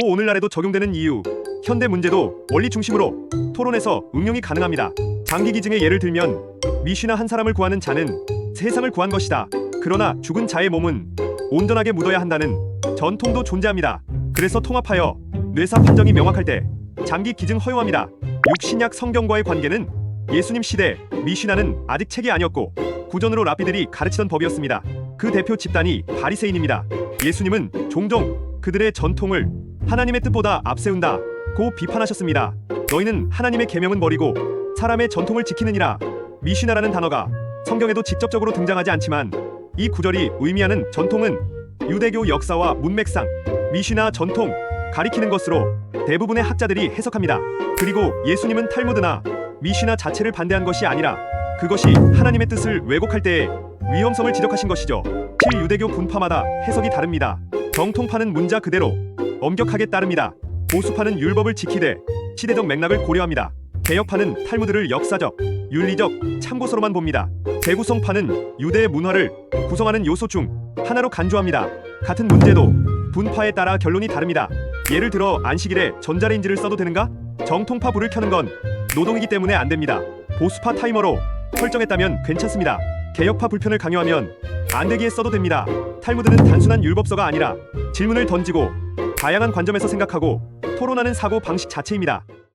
오늘날에도 적용되는 이유. 현대 문제도 원리 중심으로 토론해서 응용이 가능합니다. 장기 기증의 예를 들면 미쉬나 한 사람을 구하는 자는 세상을 구한 것이다. 그러나 죽은 자의 몸은 온전하게 묻어야 한다는 전통도 존재합니다. 그래서 통합하여 뇌사 판정이 명확할 때 장기 기증 허용합니다. 육신약 성경과의 관계는 예수님 시대 미쉬나는 아직 책이 아니었고 구전으로 랍비들이 가르치던 법이었습니다. 그 대표 집단이 바리새인입니다. 예수님은 종종 그들의 전통을 하나님의 뜻보다 앞세운다고 비판하셨습니다. 너희는 하나님의 계명은 버리고 사람의 전통을 지키느니라. 미쉬나라는 단어가 성경에도 직접적으로 등장하지 않지만 이 구절이 의미하는 전통은 유대교 역사와 문맥상 미쉬나 전통 가리키는 것으로 대부분의 학자들이 해석합니다. 그리고 예수님은 탈무드나 미쉬나 자체를 반대한 것이 아니라 그것이 하나님의 뜻을 왜곡할 때의 위험성을 지적하신 것이죠. 실유대교 분파마다 해석이 다릅니다. 정통파는 문자 그대로 엄격하게 따릅니다. 보수파는 율법을 지키되 시대적 맥락을 고려합니다. 개혁파는 탈무드를 역사적, 윤리적 참고서로만 봅니다. 재구성파는 유대의 문화를 구성하는 요소 중 하나로 간주합니다. 같은 문제도 분파에 따라 결론이 다릅니다. 예를 들어 안식일에 전자레인지를 써도 되는가? 정통파 불을 켜는 건 노동이기 때문에 안 됩니다. 보수파 타이머로 설정했다면 괜찮습니다. 개혁파 불편을 강요하면 안 되기에 써도 됩니다. 탈무드는 단순한 율법서가 아니라 질문을 던지고 다양한 관점에서 생각하고 토론하는 사고 방식 자체입니다.